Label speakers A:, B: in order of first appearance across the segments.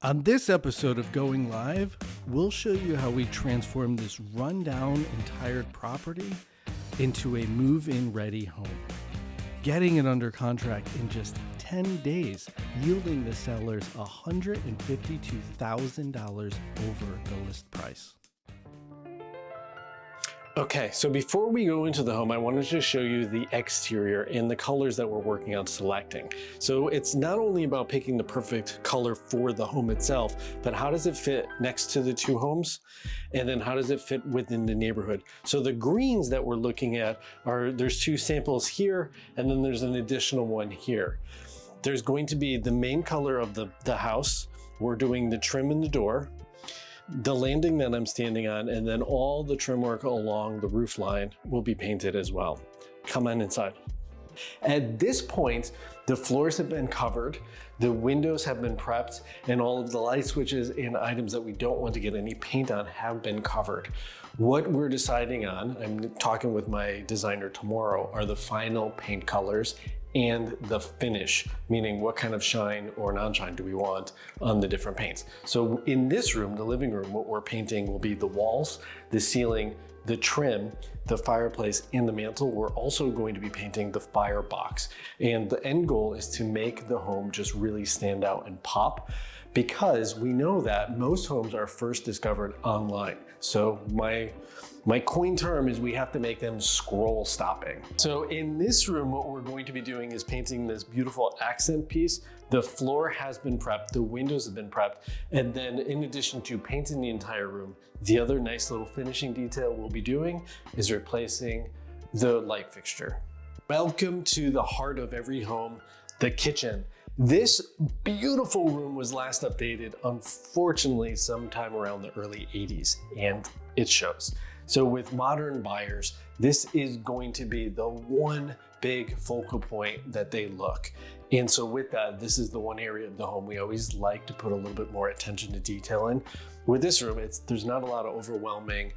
A: On this episode of Going Live, we'll show you how we transform this rundown and tired property into a move-in ready home, getting it under contract in just 10 days, yielding the sellers $152,000 over the list price.
B: Okay, so before we go into the home, I wanted to show you the exterior and the colors that we're working on selecting. So it's not only about picking the perfect color for the home itself, but how does it fit next to the two homes? And then how does it fit within the neighborhood? So the greens that we're looking at there's two samples here, and then there's an additional one here. There's going to be the main color of the house. We're doing the trim in the door, the landing that I'm standing on, and then all the trim work along the roof line will be painted as well. Come on inside. At this point, the floors have been covered, the windows have been prepped, and all of the light switches and items that we don't want to get any paint on have been covered. What we're deciding on, I'm talking with my designer tomorrow, are the final paint colors and the finish, meaning what kind of shine or non-shine do we want on the different paints. So in this room, the living room, what we're painting will be the walls, the ceiling, the trim, the fireplace, and the mantle. We're also going to be painting the firebox. And the end goal is to make the home just really stand out and pop, because we know that most homes are first discovered online. So my coin term is we have to make them scroll stopping. So in this room, what we're going to be doing is painting this beautiful accent piece. The floor has been prepped, the windows have been prepped, and then in addition to painting the entire room, the other nice little finishing detail we'll be doing is replacing the light fixture. Welcome to the heart of every home, the kitchen. This beautiful room was last updated, unfortunately, sometime around the early 80s, and it shows. So with modern buyers, this is going to be the one big focal point that they look. And so with that, this is the one area of the home we always like to put a little bit more attention to detail in. With this room, there's not a lot of overwhelming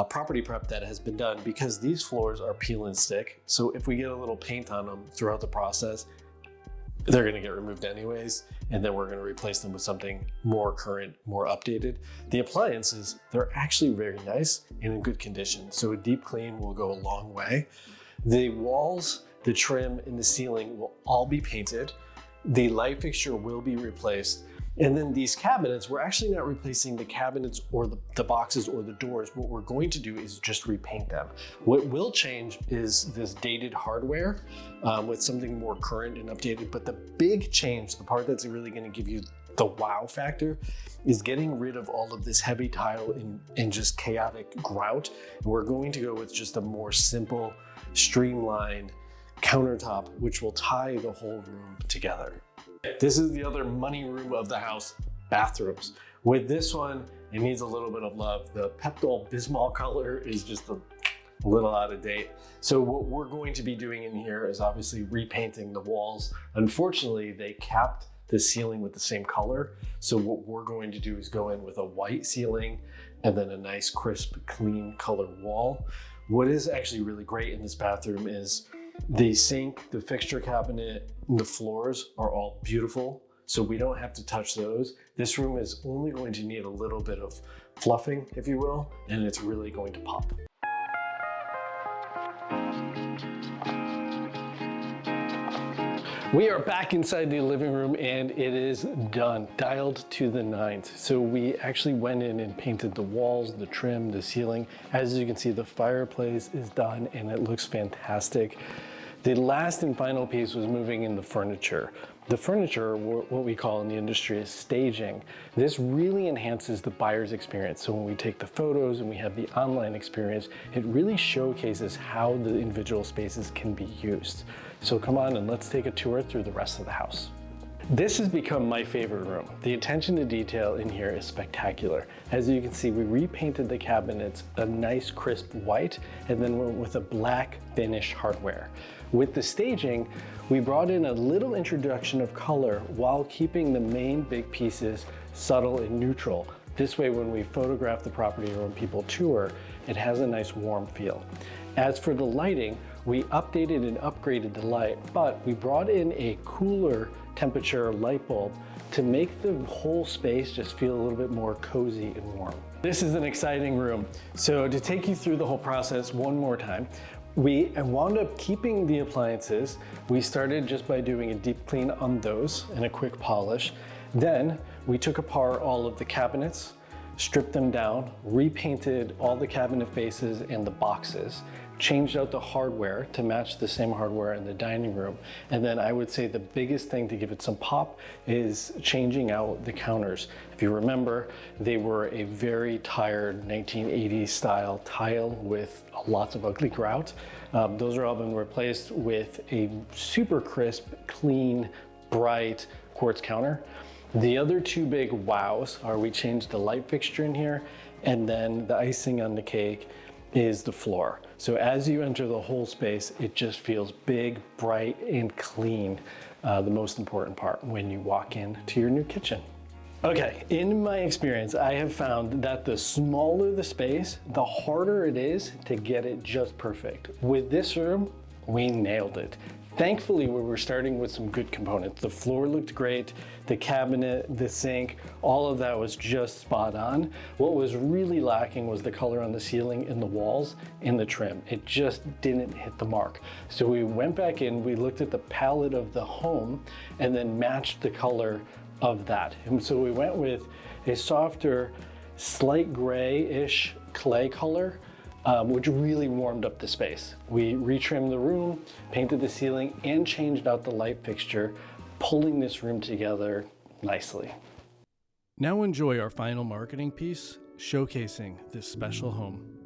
B: property prep that has been done, because these floors are peel and stick. So if we get a little paint on them throughout the process, they're gonna get removed anyways, and then we're gonna replace them with something more current, more updated. The appliances, they're actually very nice and in good condition, so a deep clean will go a long way. The walls, the trim, and the ceiling will all be painted. The light fixture will be replaced. And then these cabinets, we're actually not replacing the cabinets or the boxes or the doors. What we're going to do is just repaint them. What will change is this dated hardware with something more current and updated. But the big change, the part that's really gonna give you the wow factor, is getting rid of all of this heavy tile and just chaotic grout. And we're going to go with just a more simple, streamlined countertop, which will tie the whole room together. This is the other money room of the house, bathrooms. With this one, it needs a little bit of love. The Pepto Bismol color is just a little out of date. So what we're going to be doing in here is obviously repainting the walls. Unfortunately, they capped the ceiling with the same color. So what we're going to do is go in with a white ceiling and then a nice, crisp, clean colored wall. What is actually really great in this bathroom is the sink, the fixture cabinet, and the floors are all beautiful, so we don't have to touch those. This room is only going to need a little bit of fluffing, if you will, and it's really going to pop. We are back inside the living room and it is done, dialed to the nines. So we actually went in and painted the walls, the trim, the ceiling. As you can see, the fireplace is done and it looks fantastic. The last and final piece was moving in the furniture. The furniture, what we call in the industry, is staging. This really enhances the buyer's experience. So when we take the photos and we have the online experience, it really showcases how the individual spaces can be used. So come on and let's take a tour through the rest of the house. This has become my favorite room. The attention to detail in here is spectacular. As you can see, we repainted the cabinets a nice crisp white and then went with a black finish hardware. With the staging, we brought in a little introduction of color while keeping the main big pieces subtle and neutral. This way, when we photograph the property or when people tour, it has a nice warm feel. As for the lighting, we updated and upgraded the light, but we brought in a cooler temperature light bulb to make the whole space just feel a little bit more cozy and warm. This is an exciting room. So to take you through the whole process one more time, we wound up keeping the appliances. We started just by doing a deep clean on those and a quick polish. Then we took apart all of the cabinets, stripped them down, repainted all the cabinet faces and the boxes, changed out the hardware to match the same hardware in the dining room. And then I would say the biggest thing to give it some pop is changing out the counters. If you remember, they were a very tired 1980s style tile with lots of ugly grout. Those are all been replaced with a super crisp, clean, bright quartz counter. The other two big wows are we changed the light fixture in here, and then the icing on the cake is the floor. So as you enter the whole space, it just feels big, bright, and clean. The most important part when you walk into your new kitchen. Okay, in my experience, I have found that the smaller the space, the harder it is to get it just perfect. With this room, we nailed it. Thankfully, we were starting with some good components. The floor looked great, the cabinet, the sink, all of that was just spot on. What was really lacking was the color on the ceiling and the walls and the trim. It just didn't hit the mark. So we went back in, we looked at the palette of the home and then matched the color of that. And so we went with a softer, slight gray-ish clay color, which really warmed up the space. We retrimmed the room, painted the ceiling, and changed out the light fixture, pulling this room together nicely.
A: Now enjoy our final marketing piece, showcasing this special home.